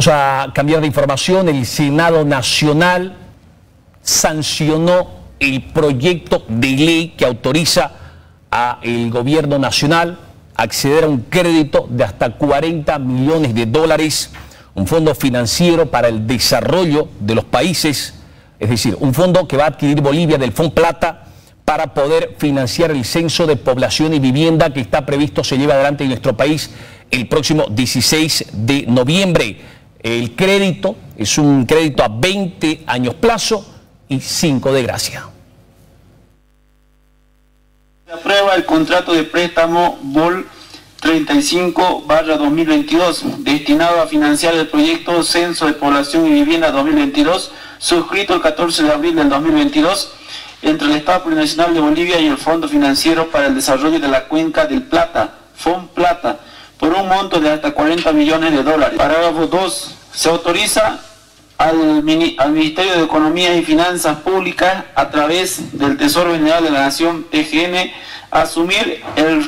Vamos a cambiar de información. El Senado Nacional sancionó el proyecto de ley que autoriza al gobierno nacional a acceder a un crédito de hasta 40 millones de dólares, un fondo financiero para el desarrollo de los países, es decir, un fondo que va a adquirir Bolivia del FONPLATA para poder financiar el censo de población y vivienda que está previsto se lleve adelante en nuestro país el próximo 16 de noviembre. El crédito es un crédito a 20 años plazo y 5 de gracia. Se aprueba el contrato de préstamo BOL 35/2022 destinado a financiar el proyecto Censo de Población y Vivienda 2022, suscrito el 14 de abril del 2022 entre el Estado Plurinacional de Bolivia y el Fondo Financiero para el Desarrollo de la Cuenca del Plata, FONPLATA, por un monto de hasta 40 millones de dólares. Parágrafo 2. Se autoriza al Ministerio de Economía y Finanzas Públicas, a través del Tesoro General de la Nación, TGN, asumir el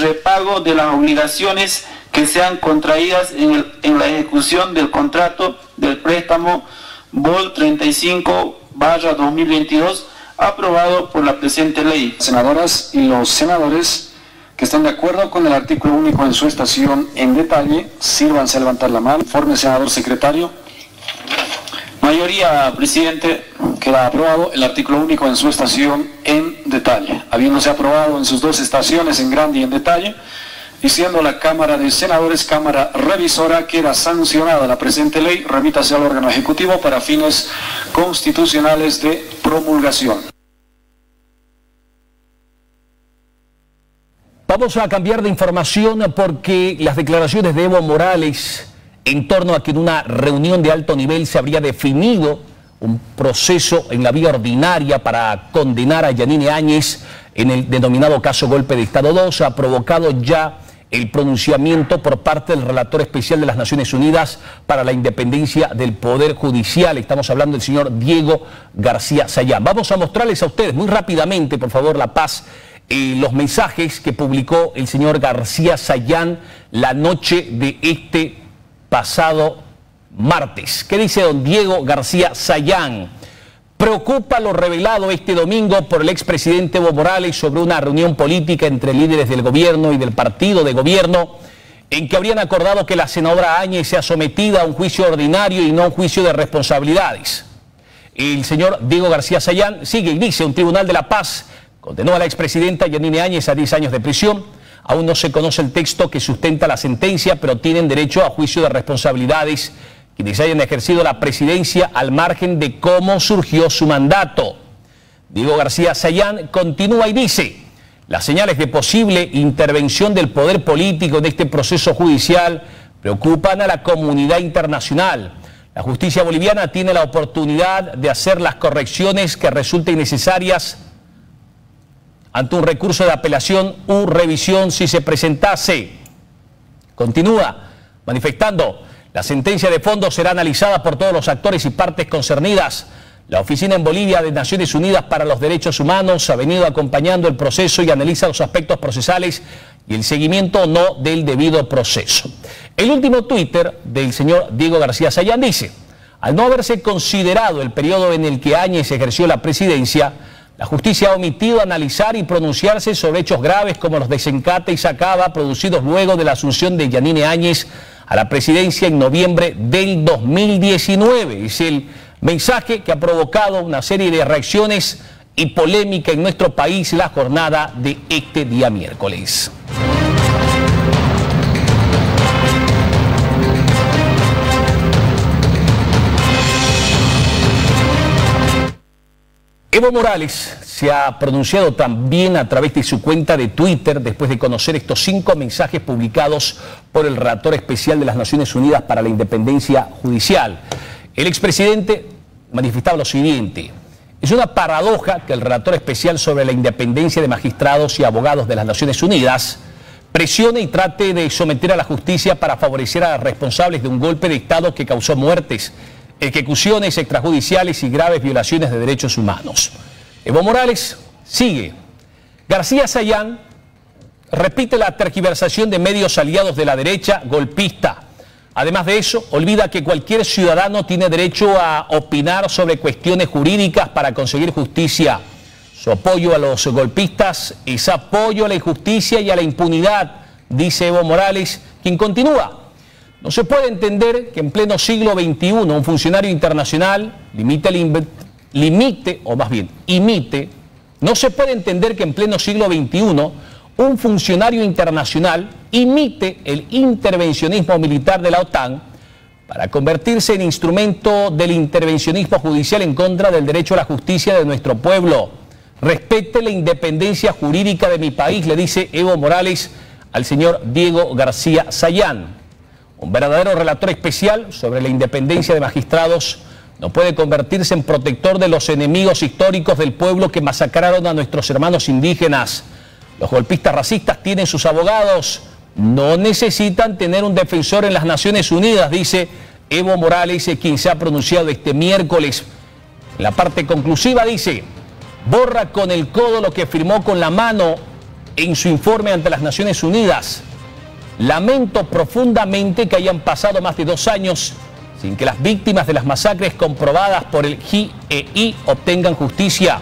repago de las obligaciones que sean contraídas en la ejecución del contrato del préstamo BOL 35/2022, aprobado por la presente ley. Senadoras y los senadores que están de acuerdo con el artículo único en su estación en detalle, sírvanse a levantar la mano. Informe, senador secretario. Mayoría, presidente. Queda aprobado el artículo único en su estación en detalle. Habiéndose aprobado en sus dos estaciones en grande y en detalle, y siendo la Cámara de Senadores Cámara Revisora, queda sancionada la presente ley. Remítase al órgano ejecutivo para fines constitucionales de promulgación. Vamos a cambiar de información porque las declaraciones de Evo Morales en torno a que en una reunión de alto nivel se habría definido un proceso en la vía ordinaria para condenar a Yanine Áñez en el denominado caso Golpe de Estado 2 ha provocado ya el pronunciamiento por parte del relator especial de las Naciones Unidas para la independencia del Poder Judicial. Estamos hablando del señor Diego García Sayán. Vamos a mostrarles a ustedes muy rápidamente, por favor, La Paz, los mensajes que publicó el señor García Sayán la noche de este pasado martes. ¿Qué dice don Diego García Sayán? Preocupa lo revelado este domingo por el expresidente Evo Morales sobre una reunión política entre líderes del gobierno y del partido de gobierno en que habrían acordado que la senadora Áñez sea sometida a un juicio ordinario y no a un juicio de responsabilidades. El señor Diego García Sayán sigue y dice: un tribunal de La Paz condenó a la expresidenta Yanine Áñez a 10 años de prisión. Aún no se conoce el texto que sustenta la sentencia, pero tienen derecho a juicio de responsabilidades quienes hayan ejercido la presidencia al margen de cómo surgió su mandato. Diego García Sayán continúa y dice: las señales de posible intervención del poder político en este proceso judicial preocupan a la comunidad internacional. La justicia boliviana tiene la oportunidad de hacer las correcciones que resulten necesarias ante un recurso de apelación u revisión si se presentase. Continúa manifestando: la sentencia de fondo será analizada por todos los actores y partes concernidas. La Oficina en Bolivia de Naciones Unidas para los Derechos Humanos ha venido acompañando el proceso y analiza los aspectos procesales y el seguimiento o no del debido proceso. El último Twitter del señor Diego García Sayán dice: al no haberse considerado el periodo en el que Áñez ejerció la presidencia, la justicia ha omitido analizar y pronunciarse sobre hechos graves como los desencate y sacaba producidos luego de la asunción de Yanine Áñez a la presidencia en noviembre del 2019. Es el mensaje que ha provocado una serie de reacciones y polémica en nuestro país la jornada de este día miércoles. Evo Morales se ha pronunciado también a través de su cuenta de Twitter después de conocer estos 5 mensajes publicados por el relator especial de las Naciones Unidas para la independencia judicial. El expresidente manifestaba lo siguiente: es una paradoja que el relator especial sobre la independencia de magistrados y abogados de las Naciones Unidas presione y trate de someter a la justicia para favorecer a los responsables de un golpe de Estado que causó muertes, ejecuciones extrajudiciales y graves violaciones de derechos humanos. Evo Morales sigue. García Sayán repite la tergiversación de medios aliados de la derecha golpista. Además de eso, olvida que cualquier ciudadano tiene derecho a opinar sobre cuestiones jurídicas para conseguir justicia. Su apoyo a los golpistas es apoyo a la injusticia y a la impunidad, dice Evo Morales, quien continúa. No se puede entender que en pleno siglo XXI un funcionario internacional no se puede entender que en pleno siglo XXI un funcionario internacional imite el intervencionismo militar de la OTAN para convertirse en instrumento del intervencionismo judicial en contra del derecho a la justicia de nuestro pueblo. Respete la independencia jurídica de mi país, le dice Evo Morales al señor Diego García Sayán. Un verdadero relator especial sobre la independencia de magistrados no puede convertirse en protector de los enemigos históricos del pueblo que masacraron a nuestros hermanos indígenas. Los golpistas racistas tienen sus abogados, no necesitan tener un defensor en las Naciones Unidas, dice Evo Morales, quien se ha pronunciado este miércoles. En la parte conclusiva dice: borra con el codo lo que firmó con la mano en su informe ante las Naciones Unidas. Lamento profundamente que hayan pasado más de 2 años sin que las víctimas de las masacres comprobadas por el GIEI obtengan justicia.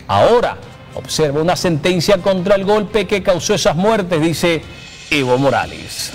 Ahora observa una sentencia contra el golpe que causó esas muertes, dice Evo Morales.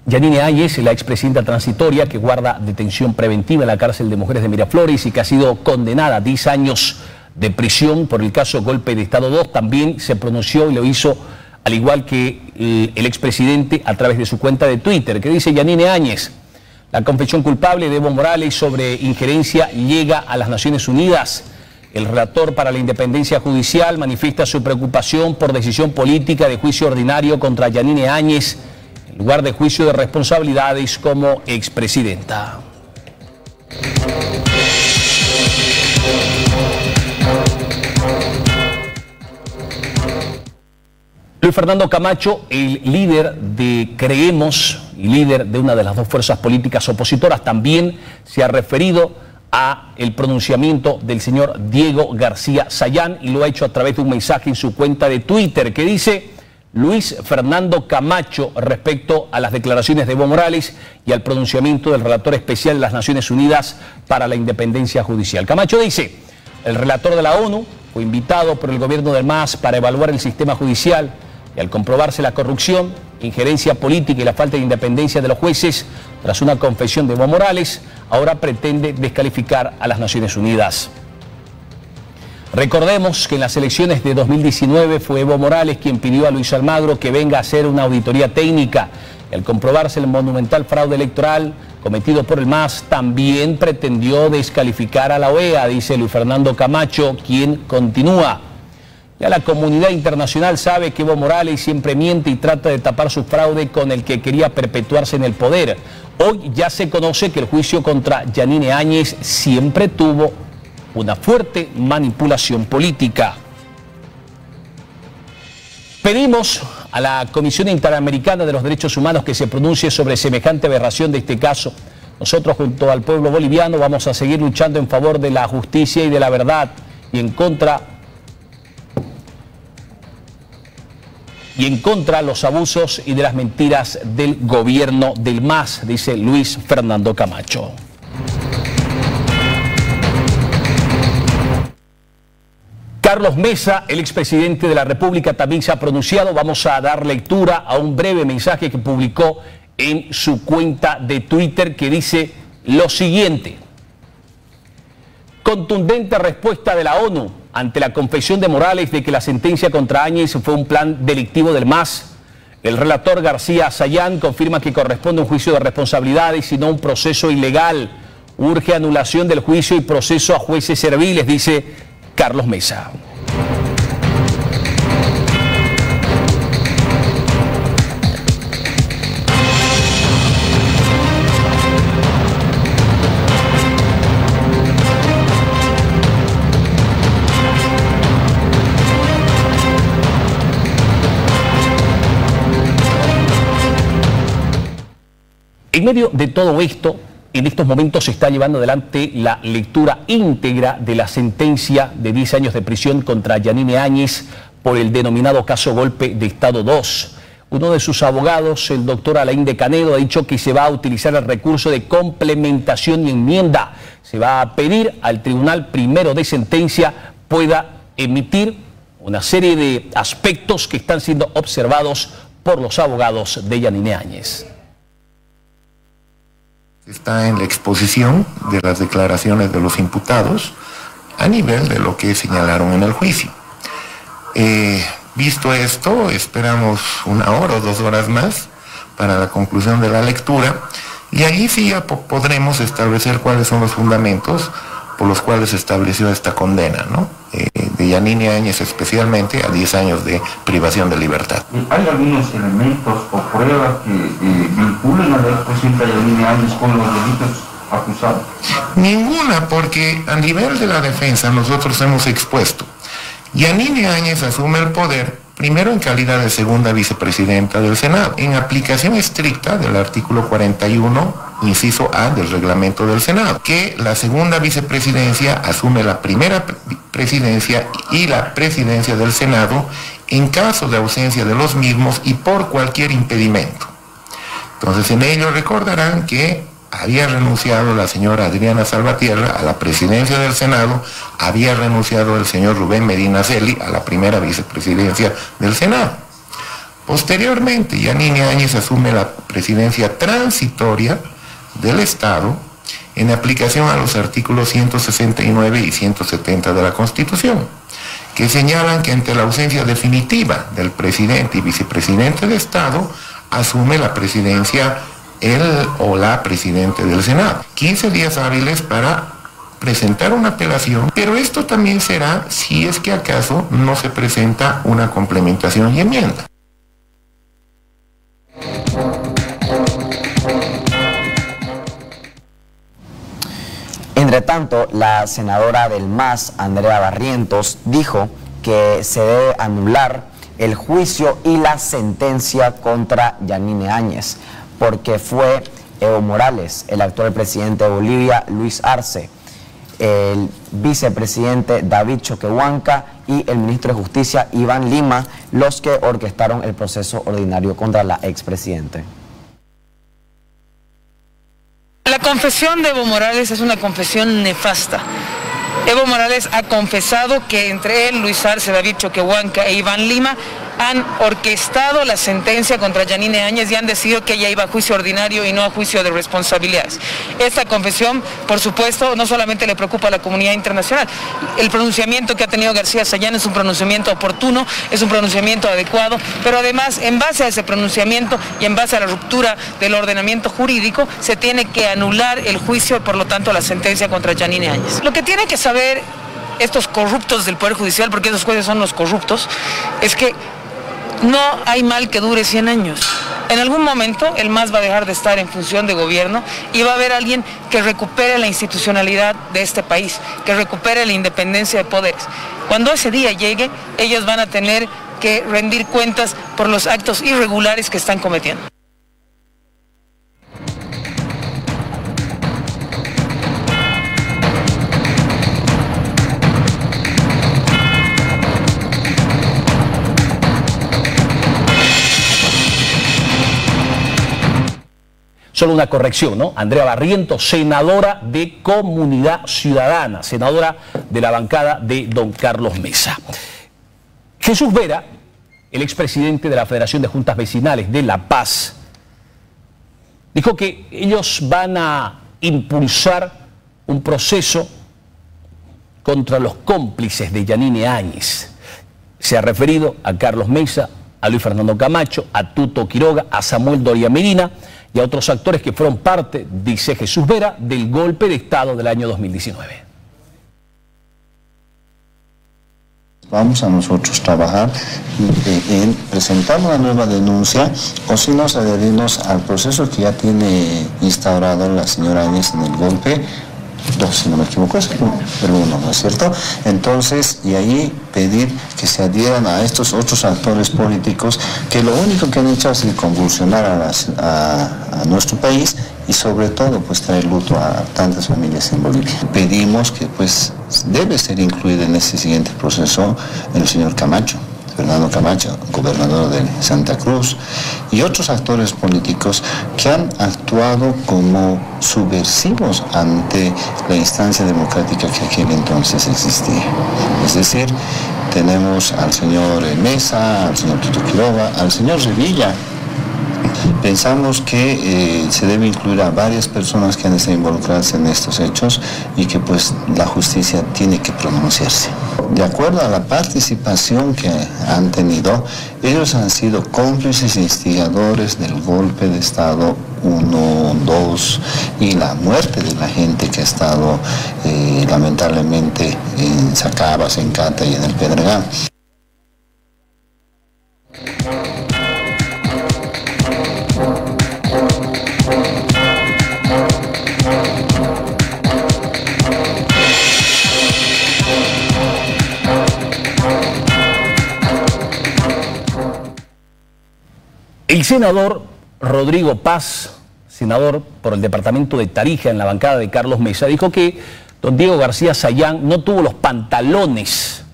Yanine Áñez, la expresidenta transitoria que guarda detención preventiva en la cárcel de mujeres de Miraflores y que ha sido condenada a 10 años de prisión por el caso Golpe de Estado 2, también se pronunció y lo hizo al igual que el expresidente a través de su cuenta de Twitter, que dice Yanine Áñez: la confesión culpable de Evo Morales sobre injerencia llega a las Naciones Unidas. El relator para la independencia judicial manifiesta su preocupación por decisión política de juicio ordinario contra Yanine Áñez en lugar de juicio de responsabilidades como expresidenta. Luis Fernando Camacho, el líder de Creemos y líder de una de las 2 fuerzas políticas opositoras, también se ha referido a el pronunciamiento del señor Diego García Sayán y lo ha hecho a través de un mensaje en su cuenta de Twitter que dice: Luis Fernando Camacho respecto a las declaraciones de Evo Morales y al pronunciamiento del relator especial de las Naciones Unidas para la independencia judicial. Camacho dice: el relator de la ONU fue invitado por el gobierno del MAS para evaluar el sistema judicial y al comprobarse la corrupción, injerencia política y la falta de independencia de los jueces tras una confesión de Evo Morales, ahora pretende descalificar a las Naciones Unidas. Recordemos que en las elecciones de 2019 fue Evo Morales quien pidió a Luis Almagro que venga a hacer una auditoría técnica. Y al comprobarse el monumental fraude electoral cometido por el MAS, también pretendió descalificar a la OEA, dice Luis Fernando Camacho, quien continúa. Ya la comunidad internacional sabe que Evo Morales siempre miente y trata de tapar su fraude con el que quería perpetuarse en el poder. Hoy ya se conoce que el juicio contra Yanine Áñez siempre tuvo una fuerte manipulación política. Pedimos a la Comisión Interamericana de los Derechos Humanos que se pronuncie sobre semejante aberración de este caso. Nosotros, junto al pueblo boliviano, vamos a seguir luchando en favor de la justicia y de la verdad y en contra de los abusos y de las mentiras del gobierno del MAS, dice Luis Fernando Camacho. Carlos Mesa, el expresidente de la República, también se ha pronunciado. Vamos a dar lectura a un breve mensaje que publicó en su cuenta de Twitter que dice lo siguiente: contundente respuesta de la ONU ante la confesión de Morales de que la sentencia contra Áñez fue un plan delictivo del MAS. El relator García Sayán confirma que corresponde un juicio de responsabilidades y no un proceso ilegal. Urge anulación del juicio y proceso a jueces serviles, dice Carlos Mesa. En medio de todo esto, en estos momentos se está llevando adelante la lectura íntegra de la sentencia de 10 años de prisión contra Yanine Áñez por el denominado caso Golpe de Estado 2. Uno de sus abogados, el doctor Alain de Canedo, ha dicho que se va a utilizar el recurso de complementación y enmienda. Se va a pedir al Tribunal Primero de Sentencia pueda emitir una serie de aspectos que están siendo observados por los abogados de Yanine Áñez. Está en la exposición de las declaraciones de los imputados a nivel de lo que señalaron en el juicio. Visto esto, esperamos 1 hora o 2 horas más para la conclusión de la lectura y ahí sí ya podremos establecer cuáles son los fundamentos por los cuales se estableció esta condena, ¿no? De Yanine Áñez especialmente a 10 años de privación de libertad. ¿Hay algunos elementos o pruebas que vinculen al expresidente Yanine Áñez con los delitos acusados? Ninguna, porque a nivel de la defensa nosotros hemos expuesto. Yanine Áñez asume el poder primero en calidad de segunda vicepresidenta del Senado, en aplicación estricta del artículo 41, inciso A del reglamento del Senado, que la segunda vicepresidencia asume la primera presidencia y la presidencia del Senado en caso de ausencia de los mismos y por cualquier impedimento. Entonces en ello recordarán que había renunciado la señora Adriana Salvatierra a la presidencia del Senado, había renunciado el señor Rubén Medina Celi a la primera vicepresidencia del Senado. Posteriormente, Yanine Áñez asume la presidencia transitoria del Estado en aplicación a los artículos 169 y 170 de la Constitución, que señalan que ante la ausencia definitiva del presidente y vicepresidente de Estado, asume la presidencia él o la presidente del Senado. 15 días hábiles para presentar una apelación, pero esto también será si es que acaso no se presenta una complementación y enmienda. Entre tanto, la senadora del MAS, Andrea Barrientos, dijo que se debe anular el juicio y la sentencia contra Yanine Áñez, porque fue Evo Morales, el actual presidente de Bolivia, Luis Arce, el vicepresidente David Choquehuanca y el ministro de Justicia, Iván Lima, los que orquestaron el proceso ordinario contra la expresidente. La confesión de Evo Morales es una confesión nefasta. Evo Morales ha confesado que entre él, Luis Arce, David Choquehuanca e Iván Lima han orquestado la sentencia contra Yanine Áñez y han decidido que ella iba a juicio ordinario y no a juicio de responsabilidades. Esta confesión, por supuesto, no solamente le preocupa a la comunidad internacional. El pronunciamiento que ha tenido García Sayán es un pronunciamiento oportuno, es un pronunciamiento adecuado, pero además, en base a ese pronunciamiento y en base a la ruptura del ordenamiento jurídico, se tiene que anular el juicio y, por lo tanto, la sentencia contra Yanine Áñez. Lo que tienen que saber estos corruptos del Poder Judicial, porque esos jueces son los corruptos, es que no hay mal que dure 100 años. En algún momento el MAS va a dejar de estar en función de gobierno y va a haber alguien que recupere la institucionalidad de este país, que recupere la independencia de poderes. Cuando ese día llegue, ellos van a tener que rendir cuentas por los actos irregulares que están cometiendo. Solo una corrección, ¿no? Andrea Barrientos, senadora de Comunidad Ciudadana, senadora de la bancada de don Carlos Mesa. Jesús Vera, el expresidente de la Federación de Juntas Vecinales de La Paz, dijo que ellos van a impulsar un proceso contra los cómplices de Yanine Áñez. Se ha referido a Carlos Mesa, a Luis Fernando Camacho, a Tuto Quiroga, a Samuel Doria Medina y a otros actores que fueron parte, dice Jesús Vera, del golpe de Estado del año 2019. Vamos a nosotros trabajar en presentar una nueva denuncia o si nos adherimos al proceso que ya tiene instaurado la señora Áñez en el golpe 2, si no me equivoco, es el 1, ¿no es cierto? Entonces, y ahí pedir que se adhieran a estos otros actores políticos que lo único que han hecho es convulsionar a a nuestro país y sobre todo pues traer luto a tantas familias en Bolivia. Pedimos que pues debe ser incluido en este siguiente proceso el señor Camacho, Fernando Camacho, gobernador de Santa Cruz, y otros actores políticos que han actuado como subversivos ante la instancia democrática que aquel entonces existía. Es decir, tenemos al señor Mesa, al señor Tito Quiroga, al señor Revilla. Pensamos que se debe incluir a varias personas que han estado involucradas en estos hechos y que pues la justicia tiene que pronunciarse. De acuerdo a la participación que han tenido, ellos han sido cómplices e instigadores del golpe de Estado 1, 2 y la muerte de la gente que ha estado lamentablemente en Sacabas, en Cata y en el Pedregal. El senador Rodrigo Paz, senador por el departamento de Tarija en la bancada de Carlos Mesa, dijo que don Diego García Sayán no tuvo los pantalones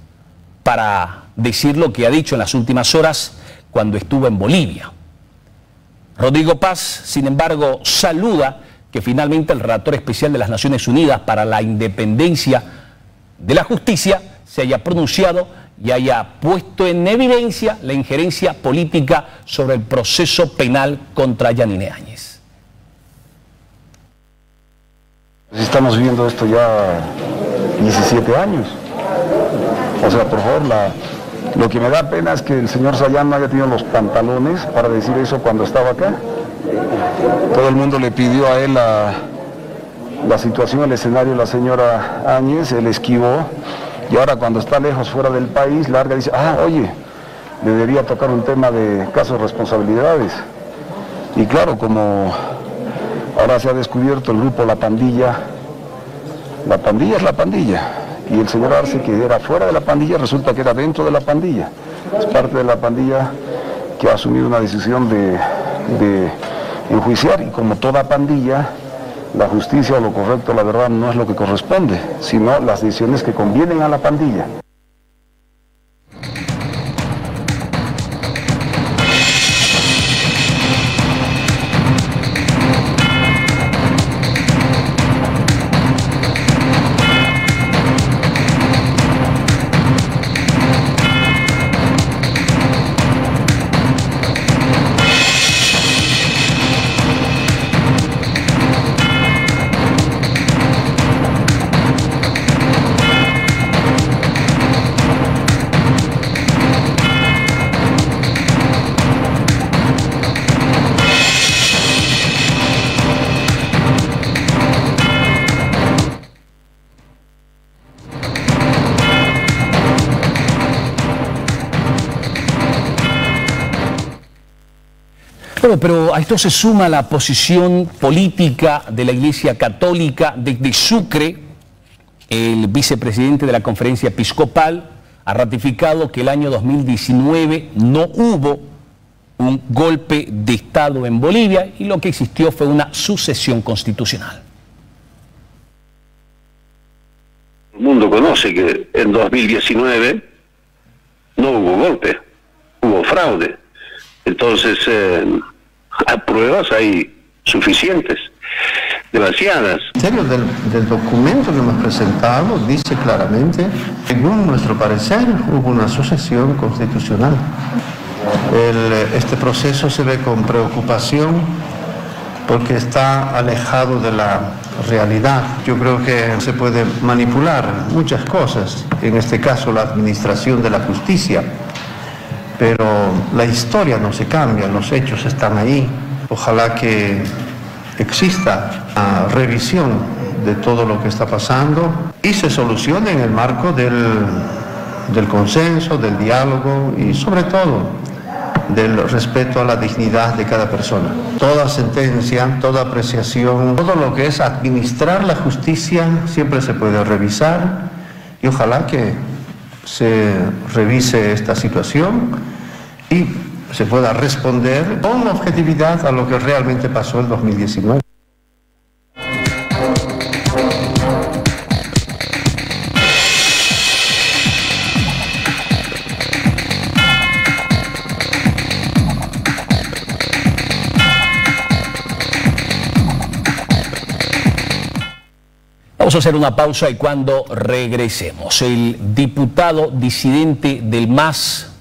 para decir lo que ha dicho en las últimas horas cuando estuvo en Bolivia. Rodrigo Paz, sin embargo, saluda que finalmente el relator especial de las Naciones Unidas para la independencia de la justicia se haya pronunciado y haya puesto en evidencia la injerencia política sobre el proceso penal contra Yanine Áñez. Estamos viviendo esto ya 17 años. O sea, por favor, lo que me da pena es que el señor Sayán no haya tenido los pantalones para decir eso cuando estaba acá. Todo el mundo le pidió a él la situación, el escenario de la señora Áñez, él esquivó. Y ahora cuando está lejos, fuera del país, larga dice, oye, debería tocar un tema de casos de responsabilidades. Y claro, como ahora se ha descubierto el grupo La Pandilla es la pandilla. Y el señor Arce, que era fuera de la pandilla, resulta que era dentro de la pandilla. Es parte de la pandilla que ha asumido una decisión de enjuiciar, y como toda pandilla, la justicia o lo correcto, la verdad, no es lo que corresponde, sino las decisiones que convienen a la pandilla. Bueno, pero a esto se suma la posición política de la Iglesia Católica desde Sucre. El vicepresidente de la Conferencia Episcopal ha ratificado que el año 2019 no hubo un golpe de Estado en Bolivia y lo que existió fue una sucesión constitucional. El mundo conoce que en 2019 no hubo golpe, hubo fraude. Entonces, pruebas hay suficientes, demasiadas. El serio del documento que hemos presentado dice claramente, según nuestro parecer, hubo una sucesión constitucional. Este proceso se ve con preocupación porque está alejado de la realidad. Yo creo que se puede manipular muchas cosas, en este caso la administración de la justicia, pero la historia no se cambia, los hechos están ahí. Ojalá que exista una revisión de todo lo que está pasando y se solucione en el marco del consenso, del diálogo y sobre todo del respeto a la dignidad de cada persona. Toda sentencia, toda apreciación, todo lo que es administrar la justicia siempre se puede revisar y ojalá que se revise esta situación y se pueda responder con objetividad a lo que realmente pasó en 2019. Vamos a hacer una pausa y cuando regresemos, el diputado disidente del MAS,